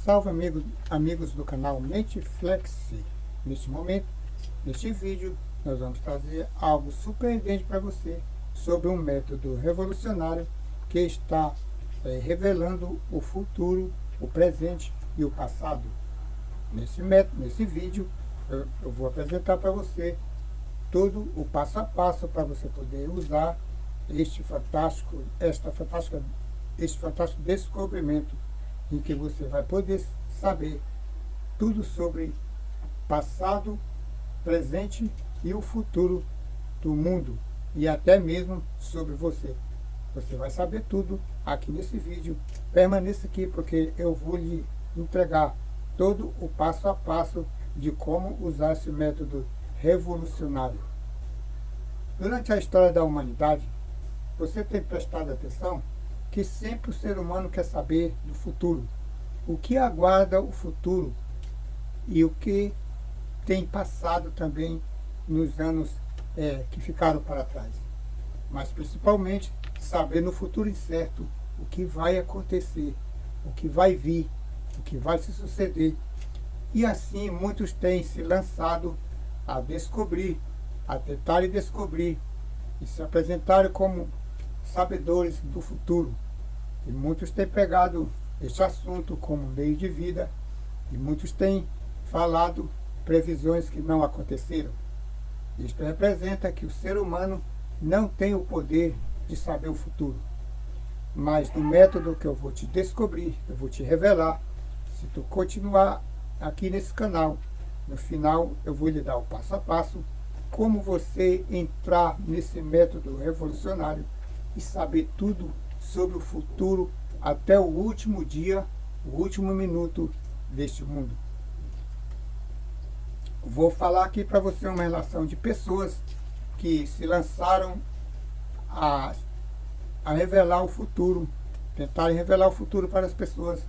Salve amigos do canal Mente Flex. Neste momento, neste vídeo, nós vamos trazer algo surpreendente para você sobre um método revolucionário que está revelando o futuro, o presente e o passado. Nesse vídeo, eu vou apresentar para você todo o passo a passo para você poder usar este fantástico descobrimento, em que você vai poder saber tudo sobre passado, presente e o futuro do mundo, e até mesmo sobre você. Você vai saber tudo aqui nesse vídeo. Permaneça aqui porque eu vou lhe entregar todo o passo a passo de como usar esse método revolucionário. Durante a história da humanidade, você tem prestado atenção que sempre o ser humano quer saber do futuro, o que aguarda o futuro e o que tem passado também nos anos que ficaram para trás. Mas principalmente saber no futuro incerto o que vai acontecer, o que vai vir, o que vai se suceder. E assim muitos têm se lançado a descobrir, a tentar descobrir e se apresentarem como sabedores do futuro. E muitos têm pegado este assunto como meio de vida, e muitos têm falado previsões que não aconteceram. Isto representa que o ser humano não tem o poder de saber o futuro. Mas no método que eu vou te descobrir, eu vou te revelar, se tu continuar aqui nesse canal, no final eu vou lhe dar o passo a passo, como você entrar nesse método revolucionário e saber tudo sobre o futuro até o último dia, o último minuto deste mundo. Vou falar aqui para você uma relação de pessoas que se lançaram a revelar o futuro, tentarem revelar o futuro para as pessoas,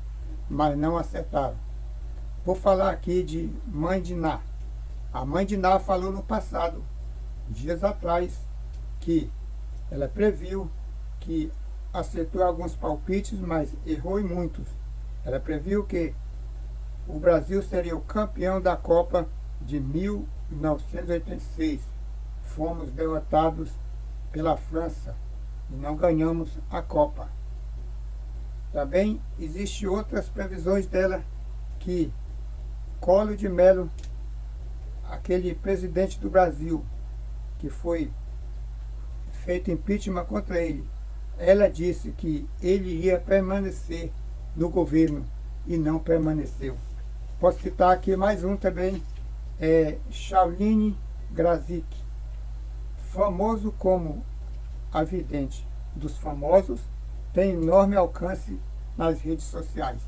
mas não acertaram. Vou falar aqui de Mãe de Ná. A Mãe de Ná falou no passado, dias atrás, que ela previu que acertou alguns palpites, mas errou em muitos. Ela previu que o Brasil seria o campeão da Copa de 1986. Fomos derrotados pela França e não ganhamos a Copa. Também existem outras previsões dela, que Collor de Mello, aquele presidente do Brasil, que foi feito impeachment contra ele, ela disse que ele ia permanecer no governo e não permaneceu. Posso citar aqui mais um também, Shailene Grazik, famoso como a vidente dos famosos, tem enorme alcance nas redes sociais.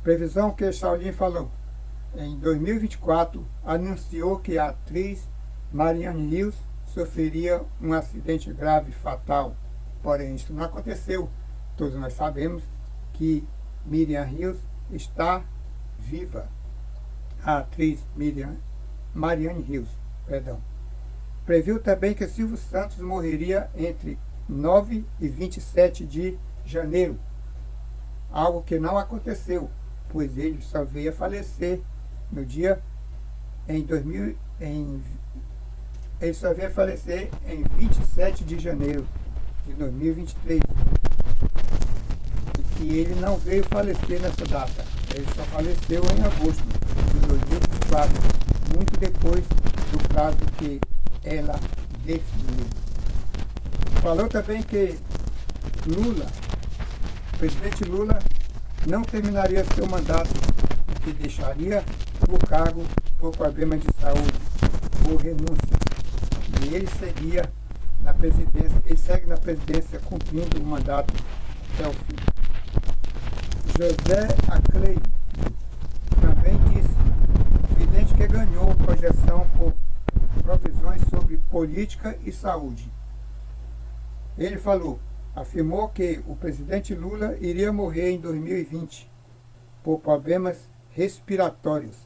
Previsão que Shailene falou, em 2024, anunciou que a atriz Marianne Hills sofreria um acidente grave fatal. Porém, isso não aconteceu. Todos nós sabemos que Marianne Hills está viva. A atriz Marianne Hills, previu também que Silvio Santos morreria entre 9 e 27 de janeiro. Algo que não aconteceu, pois ele só veio a falecer no dia ele só veio a falecer em 27 de janeiro de 2023, e que ele não veio falecer nessa data, ele só faleceu em agosto de 2024, muito depois do prazo que ela definiu. Falou também que o presidente Lula não terminaria seu mandato, que deixaria o cargo por problemas de saúde, por renúncia, e ele segue na presidência cumprindo o mandato até o fim. José Aclay também disse, vidente que ganhou projeção por provisões sobre política e saúde. Ele afirmou que o presidente Lula iria morrer em 2020 por problemas respiratórios,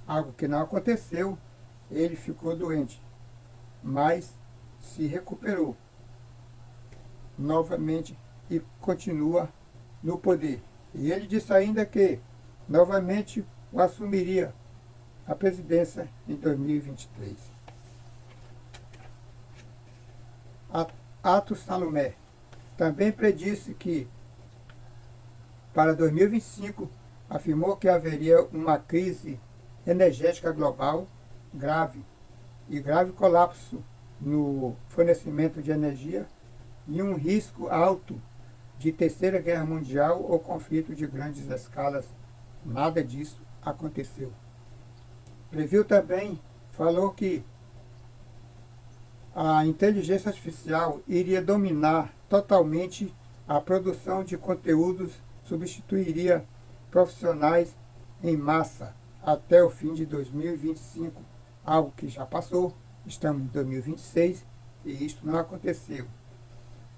algo que não aconteceu. Ele ficou doente, mas se recuperou novamente e continua no poder. E ele disse ainda que novamente o assumiria a presidência em 2023. Atos Salomé também predisse que, para 2025, afirmou que haveria uma crise energética global grave e grave colapso no fornecimento de energia e um risco alto de terceira guerra mundial ou conflito de grandes escalas. Nada disso aconteceu. Previu também, falou que a inteligência artificial iria dominar totalmente a produção de conteúdos, substituiria profissionais em massa até o fim de 2025, algo que já passou, estamos em 2026 e isto não aconteceu.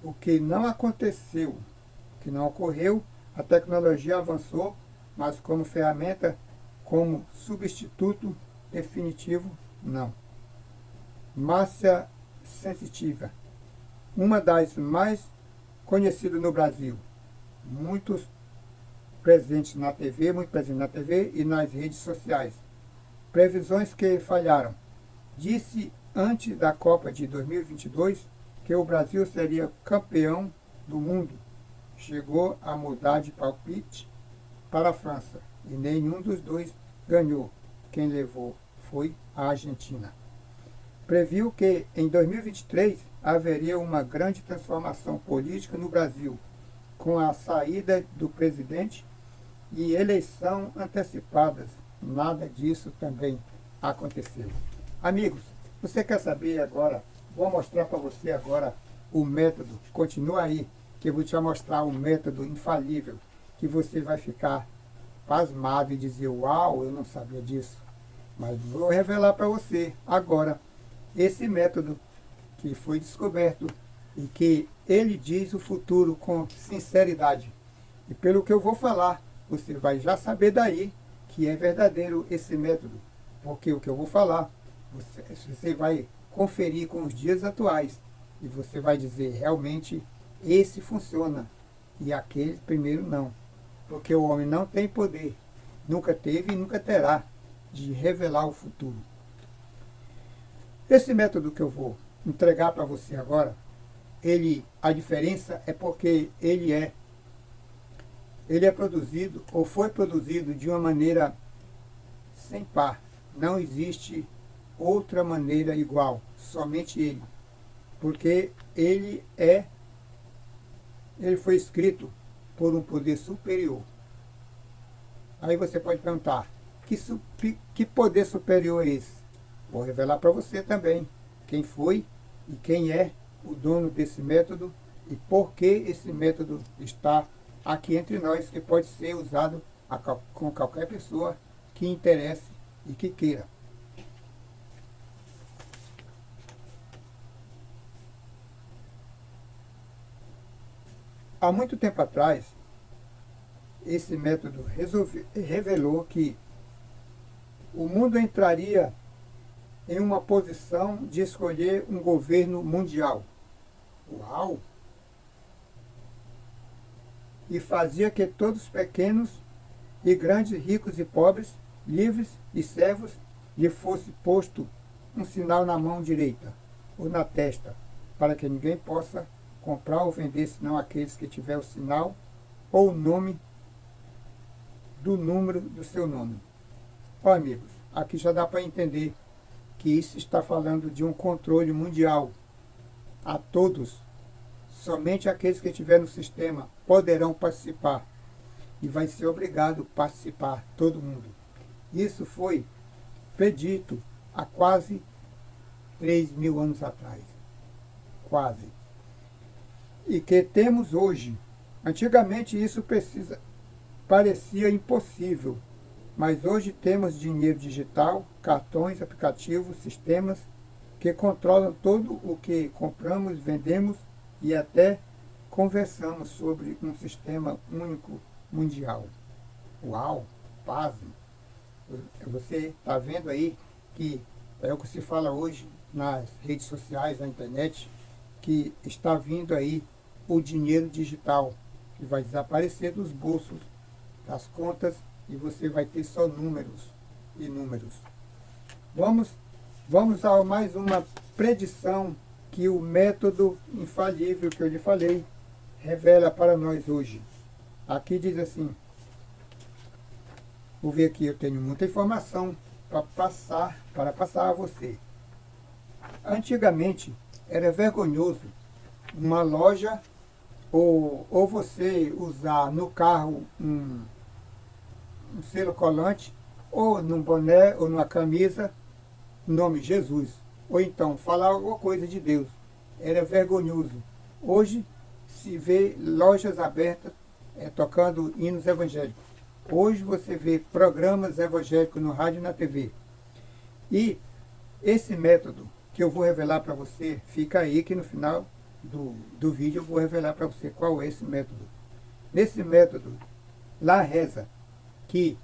O que não aconteceu, o que não ocorreu, a tecnologia avançou, mas como ferramenta, como substituto definitivo, não. Márcia Sensitiva, uma das mais conhecidas no Brasil, muito presente na TV e nas redes sociais. Previsões que falharam. Disse antes da Copa de 2022 que o Brasil seria campeão do mundo. Chegou a mudar de palpite para a França e nenhum dos dois ganhou. Quem levou foi a Argentina. Previu que em 2023 haveria uma grande transformação política no Brasil, com a saída do presidente e eleição antecipadas. Nada disso também aconteceu. Amigos, você quer saber agora? Vou mostrar para você agora o método. Continua aí, que eu vou te mostrar um método infalível, que você vai ficar pasmado e dizer, uau, eu não sabia disso. Mas vou revelar para você agora esse método que foi descoberto e que ele diz o futuro com sinceridade. E pelo que eu vou falar, você vai já saber daí que é verdadeiro esse método. Porque o que eu vou falar, você vai conferir com os dias atuais e você vai dizer, realmente, esse funciona e aquele primeiro não. Porque o homem não tem poder, nunca teve e nunca terá, de revelar o futuro. Esse método que eu vou entregar para você agora, a diferença é porque ele é produzido ou foi produzido de uma maneira sem par. Não existe outra maneira igual, somente ele. Porque ele foi escrito por um poder superior. Aí você pode perguntar, que poder superior é esse? Vou revelar para você também quem foi e quem é o dono desse método e por que esse método está aqui entre nós, que pode ser usado com qualquer pessoa que interesse e que queira. Há muito tempo atrás, esse método revelou que o mundo entraria em uma posição de escolher um governo mundial. Uau! E fazia que todos pequenos e grandes, ricos e pobres, livres e servos, lhe fosse posto um sinal na mão direita ou na testa, para que ninguém possa comprar ou vender, senão aqueles que tiver o sinal ou o nome do número do seu nome. Ó, amigos, aqui já dá para entender que isso está falando de um controle mundial a todos. Somente aqueles que estiverem no sistema poderão participar e vai ser obrigado a participar, todo mundo. Isso foi predito há quase 3.000 anos atrás. Quase. E que temos hoje. Antigamente isso parecia impossível, mas hoje temos dinheiro digital, cartões, aplicativos, sistemas que controlam tudo o que compramos, vendemos e até conversamos sobre um sistema único mundial. Uau! Pasme! Você está vendo aí que é o que se fala hoje nas redes sociais, na internet, que está vindo aí o dinheiro digital, que vai desaparecer dos bolsos, das contas e você vai ter só números e números. Vamos a mais uma predição que o método infalível que eu lhe falei revela para nós hoje. Aqui diz assim, vou ver aqui, eu tenho muita informação para passar a você. Antigamente era vergonhoso uma loja ou você usar no carro um selo colante, ou num boné ou numa camisa, o nome Jesus, ou então falar alguma coisa de Deus. Era vergonhoso. Hoje se vê lojas abertas tocando hinos evangélicos. Hoje você vê programas evangélicos no rádio e na TV. E esse método que eu vou revelar para você, fica aí que no final do vídeo eu vou revelar para você qual é esse método. Nesse método, lá reza que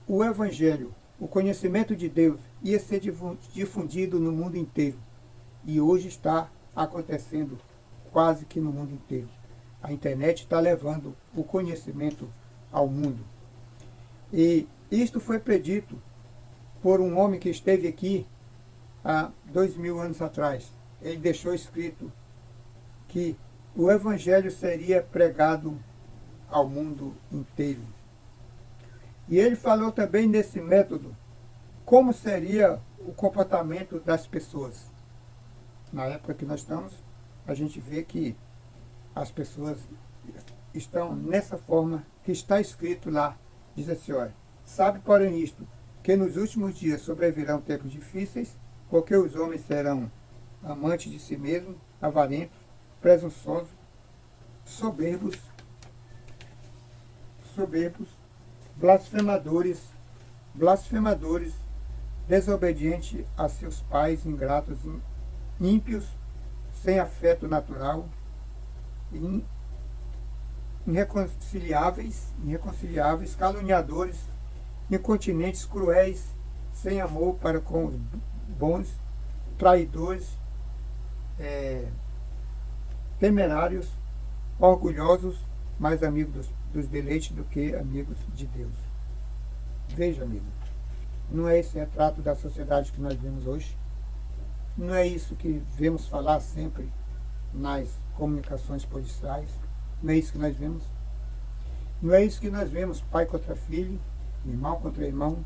o evangelho, o conhecimento de Deus, ia ser difundido no mundo inteiro. E hoje está acontecendo quase que no mundo inteiro. A internet está levando o conhecimento ao mundo. E isto foi predito por um homem que esteve aqui há 2000 anos atrás. Ele deixou escrito que o evangelho seria pregado ao mundo inteiro. E ele falou também nesse método como seria o comportamento das pessoas. Na época que nós estamos, a gente vê que as pessoas estão nessa forma que está escrito lá. Diz assim, olha, sabe porém isto, que nos últimos dias sobrevirão tempos difíceis, porque os homens serão amantes de si mesmos, avarentos, presunçosos, soberbos, blasfemadores, desobedientes a seus pais, ingratos, ímpios, sem afeto natural, irreconciliáveis, caluniadores, incontinentes, cruéis, sem amor para com os bons, traidores, temerários, orgulhosos, mais amigos dos deleites do que amigos de Deus. Veja, amigo, não é esse retrato da sociedade que nós vemos hoje? Não é isso que vemos falar sempre nas comunicações policiais? Não é isso que nós vemos? Não é isso que nós vemos, pai contra filho, irmão contra irmão,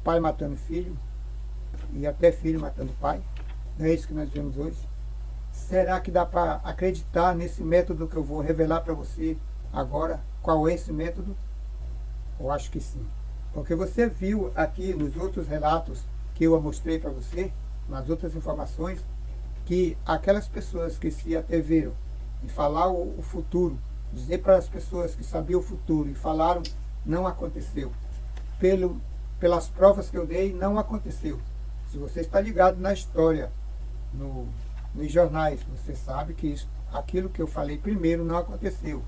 pai matando filho, e até filho matando pai? Não é isso que nós vemos hoje? Será que dá para acreditar nesse método que eu vou revelar para você agora? Qual é esse método? Eu acho que sim. Porque você viu aqui nos outros relatos que eu mostrei para você, nas outras informações, que aquelas pessoas que se atreveram em falar o futuro, dizer para as pessoas que sabiam o futuro e falaram, não aconteceu. Pelas provas que eu dei, não aconteceu. Se você está ligado na história, nos jornais, você sabe que aquilo que eu falei primeiro não aconteceu.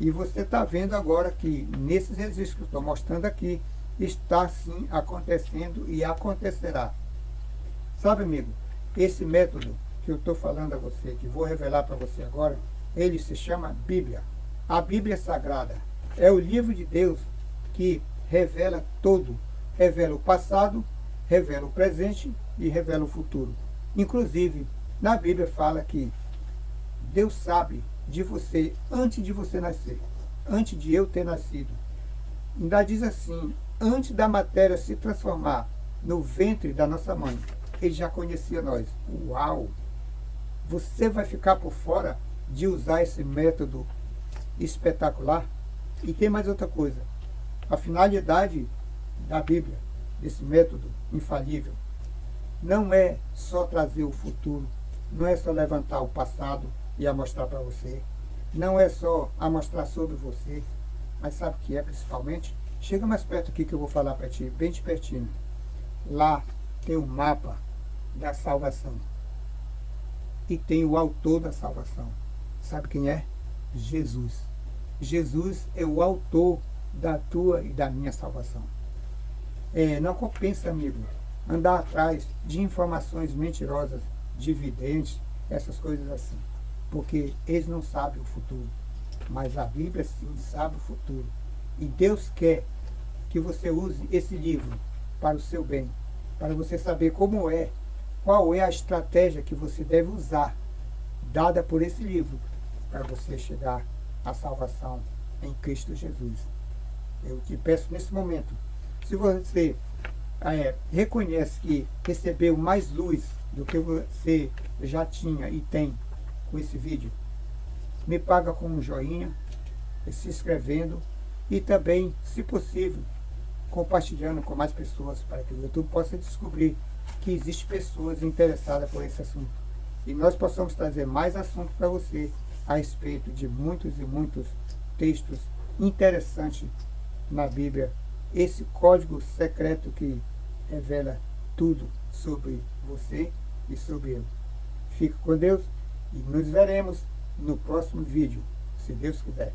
E você está vendo agora que nesses registros que eu estou mostrando aqui, está sim acontecendo e acontecerá. Sabe, amigo, esse método que eu estou falando a você, que vou revelar para você agora, ele se chama Bíblia. A Bíblia Sagrada é o livro de Deus que revela tudo. Revela o passado, revela o presente e revela o futuro. Inclusive, na Bíblia fala que Deus sabe de você antes de você nascer, antes de eu ter nascido. Ainda diz assim, antes da matéria se transformar no ventre da nossa mãe, ele já conhecia nós. Uau! Você vai ficar por fora de usar esse método espetacular? E tem mais outra coisa. A finalidade da Bíblia, desse método infalível, não é só trazer o futuro, não é só levantar o passado e a mostrar para você, não é só a mostrar sobre você, mas sabe o que é principalmente? Chega mais perto aqui que eu vou falar para ti, bem de pertinho. Lá tem o mapa da salvação e tem o autor da salvação. Sabe quem é? Jesus. Jesus é o autor da tua e da minha salvação. Não compensa, amigo, andar atrás de informações mentirosas, de videntes, essas coisas assim, porque eles não sabem o futuro, mas a Bíblia sim sabe o futuro. E Deus quer que você use esse livro para o seu bem, para você saber qual é a estratégia que você deve usar, dada por esse livro, para você chegar à salvação em Cristo Jesus. Eu te peço nesse momento, se você reconhece que recebeu mais luz do que você já tinha e tem com esse vídeo, me paga com um joinha, se inscrevendo e também, se possível, compartilhando com mais pessoas para que o YouTube possa descobrir que existem pessoas interessadas por esse assunto e nós possamos trazer mais assuntos para você a respeito de muitos e muitos textos interessantes na Bíblia, esse código secreto que revela tudo sobre você e sobre eu. Fique com Deus e nos veremos no próximo vídeo, se Deus quiser.